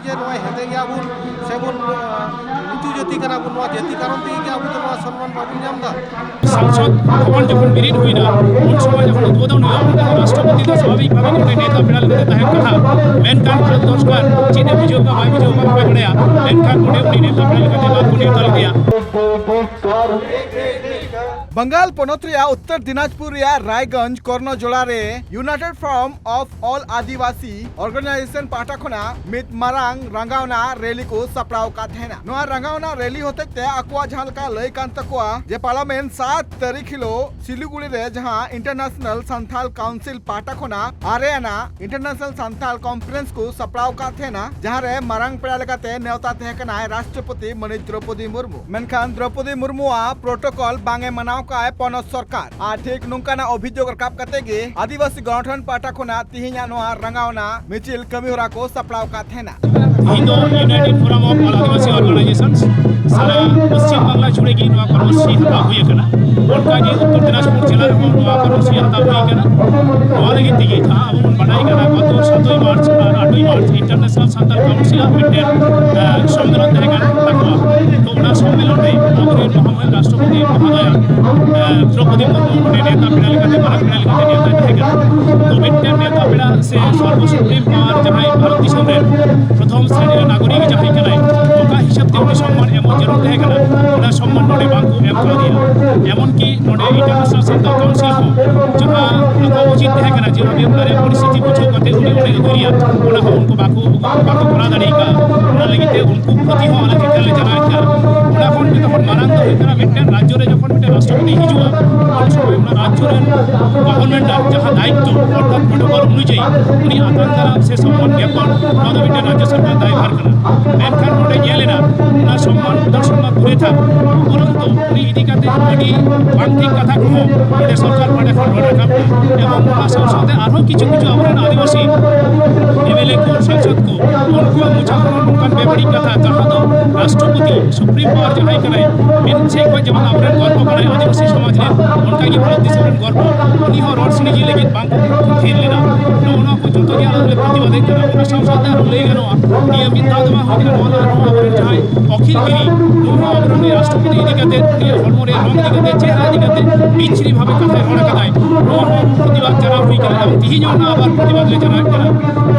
जे नोय हेदे गया बुन से बुन नीचू जाति कना बुन नोआ जाति कारण ते के अब तो नोआ सम्मान बाबुन नामदा सांसद भवन जखन बिरिद हुईना उन समय जखन उद्बोधन हुआ राष्ट्रपति तो स्वाभाविक भावे नोडे नेता पेड़ा लेते तहन कथा मेनकान भारत दर्शकर चीने बुझेगा बाय बुझेगा बाय बड़या मेनकान नोडे उनी नेता पेड़ा लेते बात को नेता लिया बंगाल पोनत रिया उत्तर दिनाजपुर रिया रायगंज कर्णजोड़ा रे united front of all Adivasi organization पाटा खना मित मारांग रंगावना रैली को सपड़ाव का थेना नोआ रंगावना रैली होते ते अकुआ जहां का लय कान तकुआ जे पार्लियामेंट 7 तारीख हिलो सिलीगुड़ी रे जहां इंटरनेशनल संथाल काउंसिल पाटा खना आरेना इंटरनेशनल संथाल कॉन्फ्रेंस को सपड़ाव का थेना जहां रे मारांग पेड़ा लेकाते नेवता तहकना राष्ट्रपति माननीय द्रौपदी मुर्मू मेनखान द्रौपदी मुर्मुआ प्रोटोकॉल बांगे मनाव का पनत सरकार आ ठीक नुंकाना अभियोग राकाब कते गे आदिवासी गठन पाटा खना तिहिना नोआ रंगावना मिचिल कमी होरा को सपड़ाव का थेना हिंदू United Forum of all Adivasi organisations सारा पश्चिम बांग्ला जुड़े की नोआ कर्मसूची हता हुई कना उनका के उत्तर दिनाजपुर जिला रे नोआ कर्मसूची हता हुई कना नोआ लगी तिगे था अब उन बनाई कना गत 7 मार्च और 8 मार्च International Santhal Council of India सम्मेलन तहकना तकवा तो उना सम्मेलन रे अबरे महामहिम राष्ट्रपति महोदय द्रौपदी मुर्मू नेता पेड़ा लेकाते मारांग पेड़ा लेकाते नेता तहकना तो मिट्टन नेता पेड़ा से सर्वसुप्रीम पावर जहां भारत दिसम रे प्रथम श्रेणी नागरिक जहां कनाय ओका हिसाब ते उनी सम्मान एमन जरूर तहकना उना सम्मान नोडे बांकु एम का दिया एमन की नोडे इंटरनेशनल संथाल काउंसिल हो जहां को उचित तहकना जे भाबे उनारे परिस्थिति बुझो कते उनी ओडे गरिया उना हो उनको बाकु करा दाड़ी का उना लगिते उनको प्रति हो अलग करले जना का उना कोन के तखन मारांग हो कना मिट्टन राज्य रे जखन मिट्टन राष्ट्रपति हिजुआ उन समय उना राज्य रे गवर्नमेंट जहां दायित्व अर्थात प्रोटोकॉल अनुযায়ী उनी आतंकरा से सम्मान ज्ञापन नोदो मिट्टन राज्य सरकार दायभार कना मेनखान नोडे गेलेना उना सम्मान प्रदर्शन मा दूरे था उपरंतु उनी इदी काते अडी बांतिक कथा को नोडे सरकार पाटे खन रोड राखा एवं उना साथे आरो किछु किछु अबरन आदिवासी एमएलए को सांसद को उनको मुझावन नुकान बेबड़ी कथा जहां दो राष्ट्रपति सुप्रीम पावर जहां कनाय मेन से को जमन अबरन गर्व कनाय आदिवासी समाज रे उनका की भारत देश रे गर्व उनी हो रोड सिनी जी लेकिन बांक थेर लेना नोना को जतो के आले प्रतिवाद करा उना सांसद आरो ले गनो नियमित दादमा हो गनो वाला अबरन जहां अखिल गिरी नोना अबरन राष्ट्रपति इदी काते धर्म रे रंग इदी काते चेहरा इदी काते बिचरी भावे कथा रोड कदाय नोना प्रतिवाद जरा हुई करा तिहिजो ना आबार प्रतिवाद ले जना करा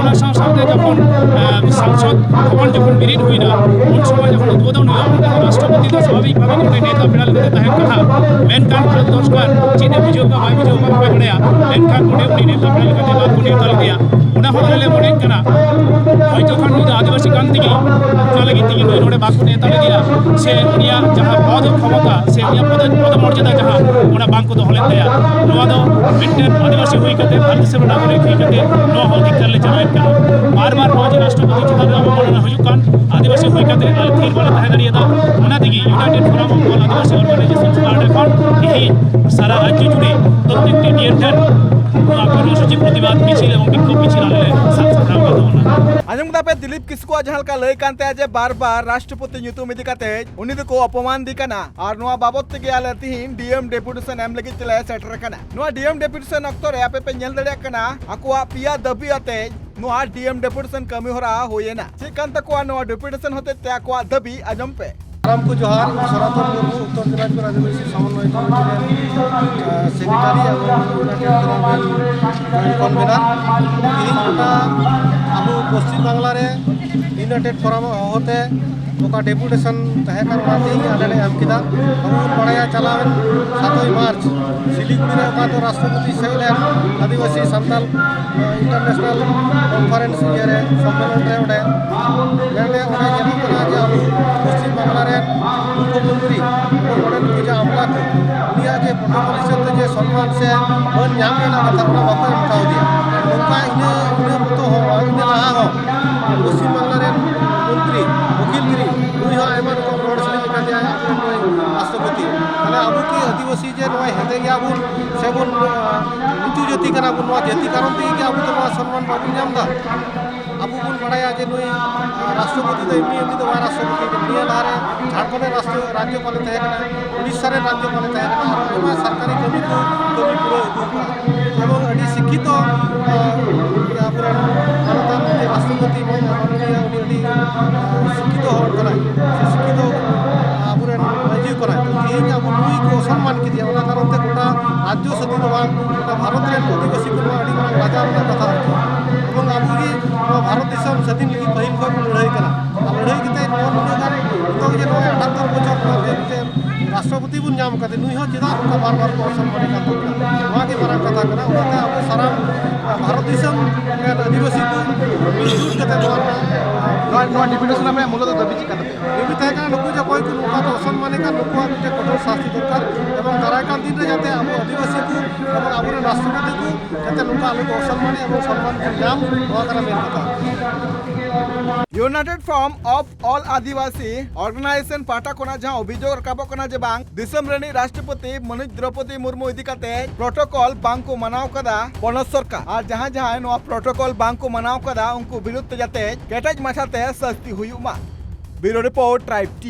उना सांसद जखन सांसद भवन जखन बिरिद हुईना उन समय जखन उद्बोधन हुआ राष्ट्रपति तो स्वाभाविक भावे नोडे नेता पेड़ा लेते तहन कथा मेनकान भारत दर्शकर चीने बुझेगा बाय बुझेगा बाय बड़या मेनकान नोडे उनी नेता पेड़ा लेते बात को नेता लिया उना होले मोडे कना हयतो खान नुई आदिवासी कान तिगी उना लगी तिगी नोडे बात को नेता लिया से उनिया जहां पद क्षमता से उनिया पद मर्यादा जहां उना बांक को दोहले दया नोआ दो मिट्टन आदिवासी हुई कते भारत से नागरिक हुई कते नो हल्दी करले जनाय का बार बार नोआ राष्ट्रपति चिता अवमानना हुजुकान आदिवासी हुई कते आल थीर वाला तहे दाड़िया दा उना दिगी United Forum of all Adivasi organisation start এখন এই সারা রাজ্য জুড়ে প্রত্যেকটি ডিএনটেন কর্মসূচি প্রতিবাদ মিছিল এবং বিক্ষোভ মিছিল আলে সাংসদ রামকাতনা आजम पे दिलीप किस्कुआ जहां का लय कानते जे बार-बार राष्ट्रपति ᱧᱩᱛᱩᱢ इदी काते उनी को अपमान दिकना और नोआ बाबत ते आले तिहिन डीएम डेपुटेशन एम लगी चले सेटर कना नोआ डीएम डेपुटेशन अक्तो रे आपे पे नेल दड़िया कना अकुआ पिया दबी अते नोआ डीएम डेपुटेशन कमी होरा होयेना चिकन तकुआ नोआ डेपुटेशन होते ते अकुआ दबी आजम पे राम को जोहार सनातन मुर्मू उत्तर दिनाजपुर आदिवासी समन्वय कमिटी सेक्रेटारी एवं यूनाइटेड कन्वेनर तीन गोटा अब पश्चिम बांग्ला रे यूनाइटेड फोरम होते ओका डेपुटेशन तहे कर आते आले एम किदा हम पढ़ाया चलावन 7 मार्च सिलीगुड़ी रे ओका तो राष्ट्रपति सेलेन आदिवासी संताल इंटरनेशनल कॉन्फ्रेंस रे सम्मेलन रे ओडे गेले ओडे जेनो करा जे अब पश्चिम बांग्ला रे मुख्यमंत्री ओडे पूजा अमला दुनिया के प्रोटोकॉल हिसाब जे सम्मान से बन नाम लेना कथा ओडा बाको उठाव दिया उनका इने तो हो इने रहा हो पश्चिम बांग्ला रे मंत्री वकील गिरी उनी हो एमन को रोड से का दिया राष्ट्रपति ताले अब की आदिवासी जे नोय हेदे गया बुन से बुन नीचू जाति कना बुन नोआ जाति कारण ते के अब तो नोआ सम्मान बाबुन नामदा अब बुन बड़ाया जे नोय राष्ट्रपति तो एमनी तो राष्ट्रपति के निया लारे झारखंड राष्ट्र राज्यपाल तहे कना उड़ीसा रे राज्यपाल तहे कना और सरकारी कमी को कमी पूरा उदुका एवं अडी शिक्षित पुरान भारत राष्ट्रपति माननीय ᱠᱟᱱᱟᱭ ᱥᱮ ᱥᱤᱠᱷᱤᱛᱚ ᱟᱵᱚᱨᱮᱱ ᱢᱟᱹᱡᱷᱤ ᱠᱟᱱᱟᱭ ᱛᱮᱦᱮᱧ ᱟᱵᱚ ᱱᱩᱭ ᱠᱚ ᱚᱥᱚᱱᱢᱟᱱ ᱠᱮᱫᱮᱭᱟ ᱚᱱᱟ ᱠᱟᱨᱚᱱ ᱛᱮ ᱜᱚᱴᱟ ᱨᱟᱡᱽᱡᱚ ᱥᱟᱹᱫᱷᱤ ᱫᱚ ᱵᱟᱝ ᱜᱚᱴᱟ ᱵᱷᱟᱨᱚᱛ ᱨᱮᱱ ᱟᱹᱫᱤᱵᱟᱹᱥᱤ ᱠᱚ ᱱᱚᱣᱟ ᱟᱹᱰᱤ ᱢᱟᱨᱟᱝ ᱞᱟᱡᱟᱣ ᱨᱮᱱᱟᱜ ᱠᱟᱛᱷᱟ ᱟᱨᱠᱤ এবং ᱟᱵᱚᱜᱮ ᱱᱚᱣᱟ ᱵᱷᱟᱨᱚᱛ ᱫᱤᱥᱚᱢ ᱥᱟᱹᱫᱷᱤᱱ ᱞᱟᱹᱜᱤᱫ ᱯᱟᱹᱦᱤᱞ ᱠᱷᱚᱱ ᱵᱚᱱ ᱞᱟᱹᱲᱦᱟᱹᱭ ᱠᱟᱱᱟ ᱟᱨ ᱞᱟᱹᱲᱦᱟᱹᱭ ᱠᱟᱛᱮ ᱱᱚᱣᱟ ᱱᱩᱱᱟᱹᱜ ᱜᱟᱱ ᱱᱤᱛᱚᱜ ᱡᱮ ᱱᱚᱜᱼᱚᱭ 78 ᱵᱚᱪᱷᱚᱨ ᱢᱤᱫᱴᱮᱱ ᱨᱟষ্ট্ᱨᱚᱯᱚতি ᱵᱚᱱ ᱧᱟᱢ ᱠᱟᱛᱮ ᱱᱩᱭ ᱦᱚᱸ ᱪᱮᱫᱟᱜ ᱱᱚᱝᱠᱟ ᱵᱟᱨ ᱵᱟᱨ ᱠᱚ ᱚᱥᱚᱱᱢᱟᱱᱮ ᱠᱟᱱ ᱛᱟᱵᱚᱱᱟ ᱱᱚᱣᱟ ᱜᱮ ᱢᱟᱨᱟᱝ ᱠᱟᱛᱷᱟ ᱠᱟᱱᱟ ᱚᱱᱟᱛᱮ ᱟᱵᱚ ᱥᱟᱱᱟᱢ ᱵᱷᱟᱨᱚᱛ ᱫᱤᱥᱚᱢ ᱨᱮᱱ ᱟᱹᱫᱤᱵᱟᱹᱥᱤ ᱠᱚ ᱢᱤᱫᱡᱩᱴ ᱠᱟᱛᱮ ᱱᱚᱣᱟ ᱰᱤᱯᱩᱴᱮᱥᱚᱱ ᱨᱮᱭᱟᱜ ᱢূলত ᱫᱟᱹᱵᱤ ᱪᱮᱫ ᱠᱟᱱ ᱛᱟᱯᱮᱭᱟ? ᱱᱩᱠᱩ ᱛᱟᱦᱮᱸ ᱠᱟᱱᱟ ᱱᱩᱠᱩ ᱡᱮ ᱚᱠᱚᱭ ᱠᱚ ᱱᱚᱝᱠᱟ ᱠᱚ ᱚᱥᱚᱱᱢᱟᱱᱮ ᱠᱟᱱ ᱱᱩᱠᱩᱣᱟᱜ ᱢᱤᱫᱴᱮᱱ ᱠᱚঠোᱨ শাস্তি দরকার এবং দারাই কান দিন রে যাতে আবো আদিবাসী কো এবং আবরেন রাষ্ট্রপতি কো যাতে নৌকা আলো কো অসম্মানে এবং সম্মান কো নাম নওয়া কানা মেন কথা united form of all Adivasi organization पाटा कोना जहां अभियोग रकाबो कना जे बांग दिसम रेनी राष्ट्रपति मनुज द्रौपदी मुर्मू इदी काते प्रोटोकॉल बांग को मनाव कदा पनत सरकार और जहां जहां नो प्रोटोकॉल बांग को मनाव कदा उनको विरुद्ध जाते केटज माछाते सस्ती हुई Uma bureau report tribe T.